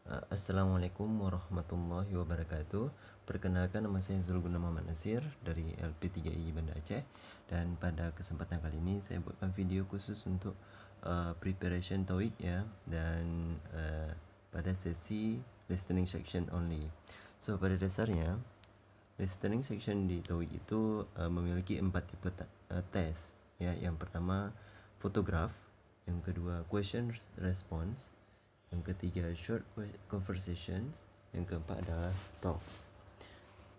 Assalamualaikum warahmatullahi wabarakatuh. Perkenalkan, nama saya Zulguna Muhammad Nasir dari LP3I Banda Aceh. Dan pada kesempatan kali ini saya buatkan video khusus untuk preparation TOEIC ya. Dan pada sesi listening section only. So pada dasarnya listening section di TOEIC itu memiliki 4 tipe tes ya. Yang pertama photograph, yang kedua question response, yang ketiga short conversations, yang keempat adalah talks.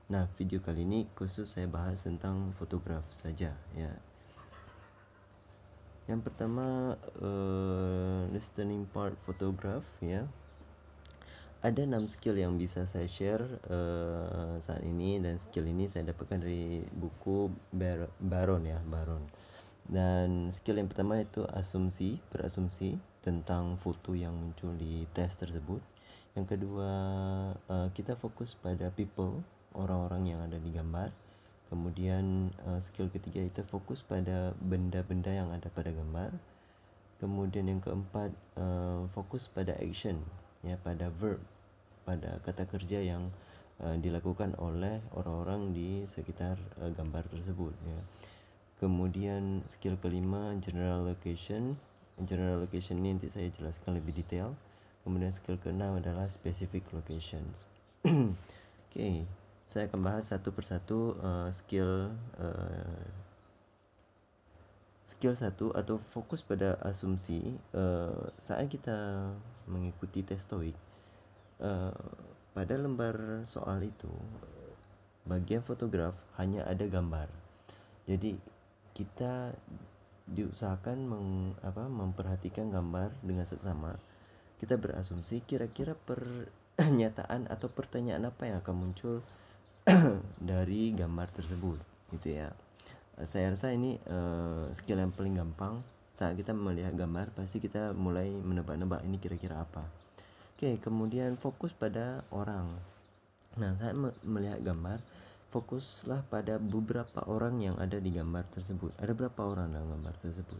Nah, video kali ini khusus saya bahas tentang fotograf saja ya. Yang pertama listening part photograph ya. Ada 6 skill yang bisa saya share saat ini, dan skill ini saya dapatkan dari buku Baron ya, Baron. Dan skill yang pertama itu berasumsi tentang foto yang muncul di tes tersebut. Yang kedua, kita fokus pada people, orang-orang yang ada di gambar. Kemudian skill ketiga itu fokus pada benda-benda yang ada pada gambar. Kemudian yang keempat, fokus pada action ya, pada verb, pada kata kerja yang dilakukan oleh orang-orang di sekitar gambar tersebut ya. Kemudian skill kelima general location. General location ini nanti saya jelaskan lebih detail. Kemudian skill keenam adalah specific locations. Okay, saya akan bahas satu persatu skill satu atau fokus pada asumsi. Saat kita mengikuti tes TOEIC, pada lembar soal itu bagian fotograf hanya ada gambar. Jadi kita diusahakan memperhatikan gambar dengan seksama. Kita berasumsi kira-kira pernyataan atau pertanyaan apa yang akan muncul dari gambar tersebut gitu ya. Saya rasa ini skill yang paling gampang. Saat kita melihat gambar, pasti kita mulai menebak-nebak ini kira-kira apa. Oke, kemudian fokus pada orang. Nah, saat melihat gambar, fokuslah pada beberapa orang yang ada di gambar tersebut. Ada berapa orang dalam gambar tersebut?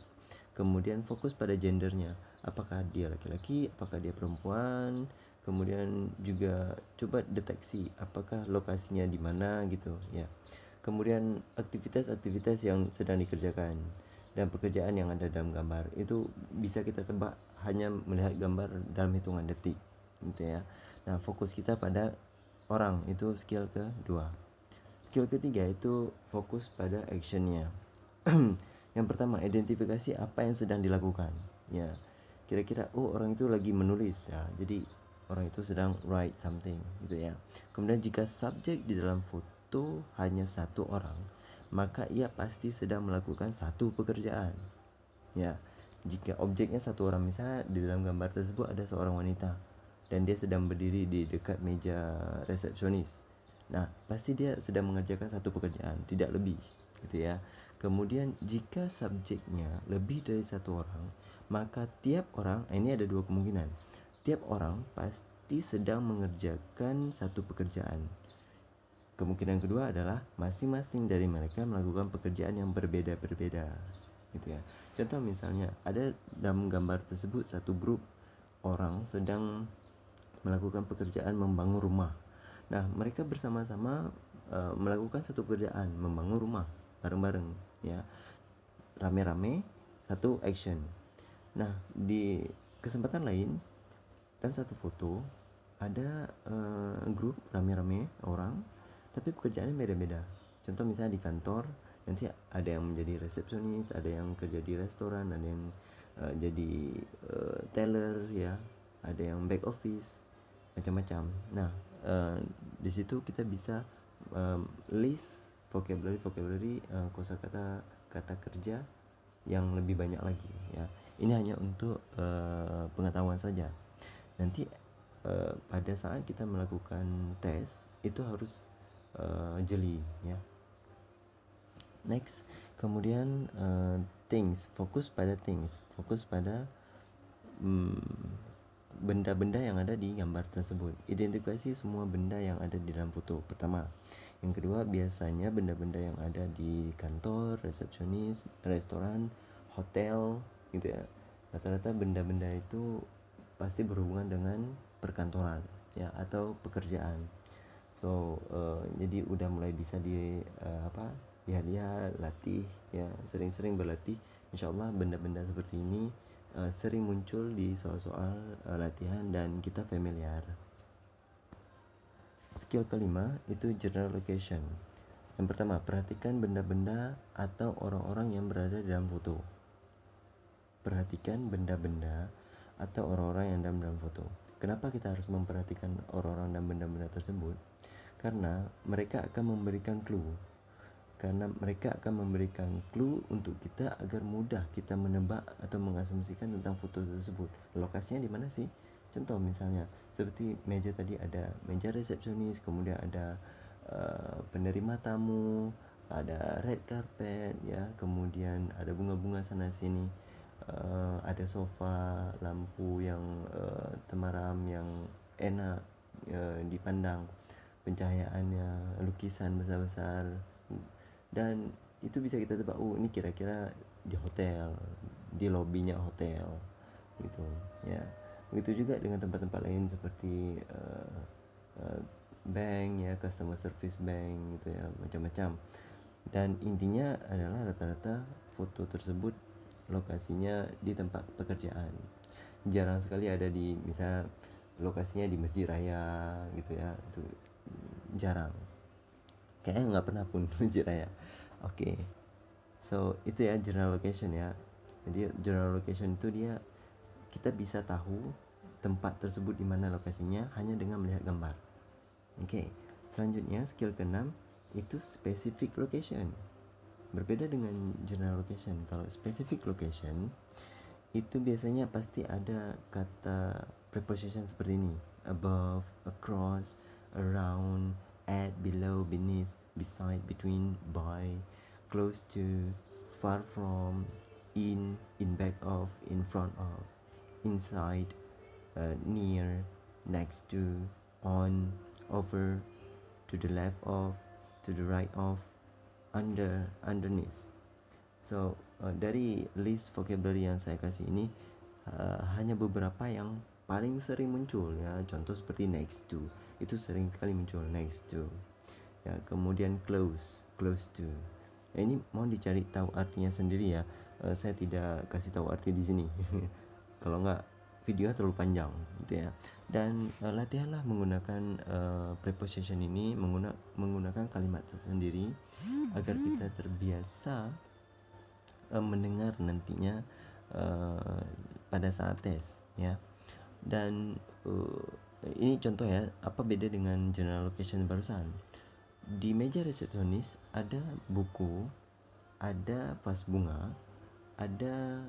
Kemudian fokus pada gendernya. Apakah dia laki-laki, apakah dia perempuan? Kemudian juga coba deteksi apakah lokasinya di mana gitu ya. Kemudian aktivitas-aktivitas yang sedang dikerjakan dan pekerjaan yang ada dalam gambar itu bisa kita tebak hanya melihat gambar dalam hitungan detik gitu ya. Nah, fokus kita pada orang, itu skill kedua. Skill ketiga itu fokus pada actionnya. Yang pertama, identifikasi apa yang sedang dilakukan ya. Kira-kira orang itu lagi menulis ya, jadi orang itu sedang write something gitu ya. Kemudian jika subjek di dalam foto hanya satu orang, maka ia pasti sedang melakukan satu pekerjaan ya. Jika objeknya satu orang, misalnya di dalam gambar tersebut ada seorang wanita dan dia sedang berdiri di dekat meja resepsionis. Nah, pasti dia sedang mengerjakan satu pekerjaan, tidak lebih gitu ya. Kemudian jika subjeknya lebih dari satu orang, maka tiap orang, ini ada dua kemungkinan. Tiap orang pasti sedang mengerjakan satu pekerjaan. Kemungkinan kedua adalah masing-masing dari mereka melakukan pekerjaan yang berbeda-berbeda gitu ya. Contoh misalnya ada dalam gambar tersebut satu grup orang sedang melakukan pekerjaan membangun rumah. Nah, mereka bersama-sama melakukan satu pekerjaan membangun rumah bareng-bareng ya. Rame-rame, satu action. Nah, di kesempatan lain dalam satu foto ada grup rame-rame orang tapi pekerjaannya beda-beda. Contoh misalnya di kantor, nanti ada yang menjadi resepsionis, ada yang kerja di restoran, ada yang jadi teller ya, ada yang back office, macam-macam. Nah, di situ kita bisa list vocabulary kosakata kata kerja yang lebih banyak lagi ya. Ini hanya untuk pengetahuan saja. Nanti pada saat kita melakukan tes itu harus jeli ya. Next, kemudian things, fokus pada benda-benda yang ada di gambar tersebut. Identifikasi semua benda yang ada di dalam foto pertama. Yang kedua, biasanya benda-benda yang ada di kantor, resepsionis, restoran, hotel gitu ya. Rata-rata benda-benda itu pasti berhubungan dengan perkantoran ya atau pekerjaan. So jadi udah mulai bisa lihat-lihat, latih ya, sering-sering berlatih. Insyaallah benda-benda seperti ini sering muncul di soal-soal latihan dan kita familiar. Skill kelima itu general location. Yang pertama, perhatikan benda-benda atau orang-orang yang berada dalam foto. Perhatikan benda-benda atau orang-orang yang dalam foto. Kenapa kita harus memperhatikan orang-orang dan benda-benda tersebut? Karena mereka akan memberikan clue. Untuk kita agar mudah kita menebak atau mengasumsikan tentang foto tersebut. Lokasinya di mana sih? Contoh misalnya seperti meja tadi, ada meja resepsionis, kemudian ada penerima tamu, ada red carpet ya, kemudian ada bunga-bunga sana sini, ada sofa, lampu yang temaram yang enak dipandang, pencahayaannya, lukisan besar-besar, dan itu bisa kita tebak, ini kira-kira di hotel, di lobinya hotel gitu ya. Begitu juga dengan tempat-tempat lain seperti bank ya, customer service bank gitu ya, macam-macam. Dan intinya adalah rata-rata foto tersebut lokasinya di tempat pekerjaan. Jarang sekali ada di misal lokasinya di masjid raya gitu ya, itu jarang, kayaknya nggak pernah pun masjid raya. Oke. So itu ya general location ya. Jadi general location itu dia kita bisa tahu tempat tersebut di mana lokasinya hanya dengan melihat gambar. Oke. Selanjutnya skill ke-6 itu specific location. Berbeda dengan general location. Kalau specific location itu biasanya pasti ada kata preposition seperti ini: above, across, around, at, below, beneath, beside, between, by, close to, far from, in back of, in front of, inside, near, next to, on, over, to the left of, to the right of, under, underneath. So dari list vocabulary yang saya kasih ini hanya beberapa yang paling sering muncul ya. Contoh seperti next to, itu sering sekali muncul, next to ya. Kemudian close, close to ya, ini mau dicari tahu artinya sendiri ya. Saya tidak kasih tahu arti di sini kalau nggak videonya terlalu panjang gitu ya. Dan latihanlah menggunakan preposition ini, menggunakan kalimat tersendiri agar kita terbiasa mendengar nantinya pada saat tes ya. Dan ini contoh ya, apa beda dengan general location barusan. Di meja resepsionis ada buku, ada vas bunga, ada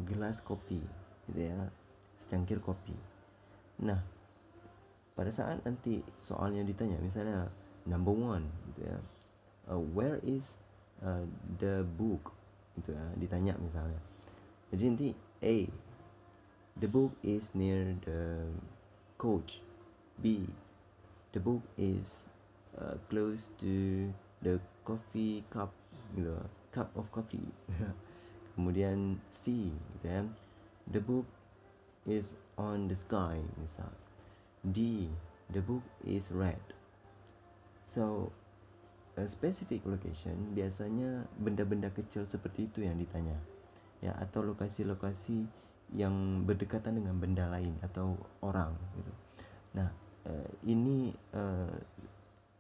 gelas kopi gitu ya, secangkir kopi. Nah pada saat nanti soalnya ditanya misalnya number one gitu ya, where is the book gitu ya, ditanya misalnya. Jadi nanti A, the book is near the couch. B, the book is close to the coffee cup gitu, cup of coffee. Kemudian C gitu ya, the book is on the sky misal. D, the book is red. So specific location biasanya benda-benda kecil seperti itu yang ditanya ya, atau lokasi-lokasi yang berdekatan dengan benda lain atau orang gitu. Nah ini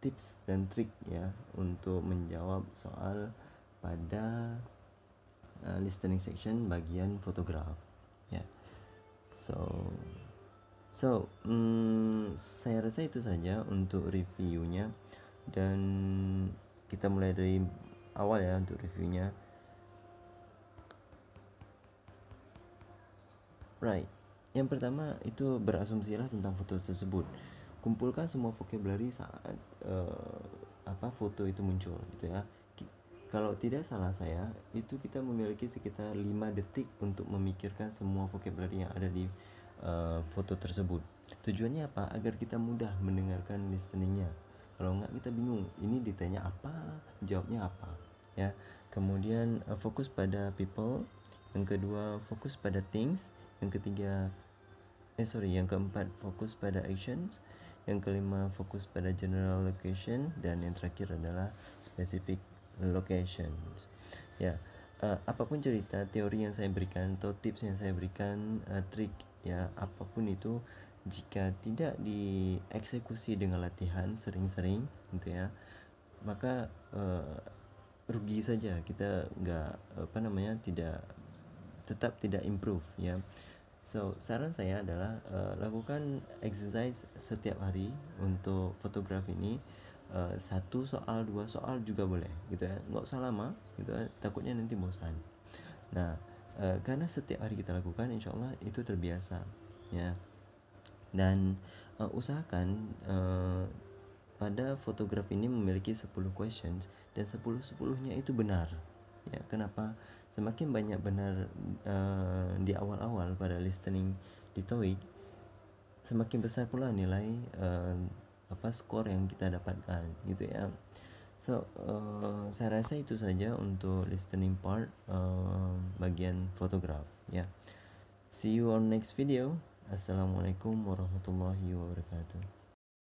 tips dan trik ya untuk menjawab soal pada listening section bagian fotograf ya. Saya rasa itu saja untuk reviewnya, dan kita mulai dari awal ya untuk reviewnya. Right, yang pertama itu berasumsilah tentang foto tersebut. Kumpulkan semua vocabulary saat foto itu muncul gitu ya. Kalau tidak salah saya, itu kita memiliki sekitar 5 detik untuk memikirkan semua vocabulary yang ada di foto tersebut. Tujuannya apa? Agar kita mudah mendengarkan listeningnya. Kalau enggak kita bingung, ini ditanya apa, jawabnya apa ya. Kemudian fokus pada people. Yang kedua fokus pada things. Yang ketiga yang keempat fokus pada actions, yang kelima fokus pada general location, dan yang terakhir adalah specific locations. Ya, apapun cerita, teori yang saya berikan atau tips yang saya berikan, trik ya, apapun itu, jika tidak dieksekusi dengan latihan sering-sering gitu ya, maka rugi saja, kita nggak tetap tidak improve ya. So saran saya adalah lakukan exercise setiap hari untuk fotografi ini. Satu soal, dua soal juga boleh gitu ya, nggak usah lama gitu ya, takutnya nanti bosan. Nah, karena setiap hari kita lakukan, insya Allah itu terbiasa ya. Dan usahakan pada fotografi ini memiliki 10 questions dan 10-10-nya itu benar. Ya, kenapa? Semakin banyak benar di awal-awal pada listening di TOEIC, semakin besar pula nilai skor yang kita dapatkan gitu ya. So saya rasa itu saja untuk listening part bagian fotograf ya. See you on next video. Assalamualaikum warahmatullahi wabarakatuh.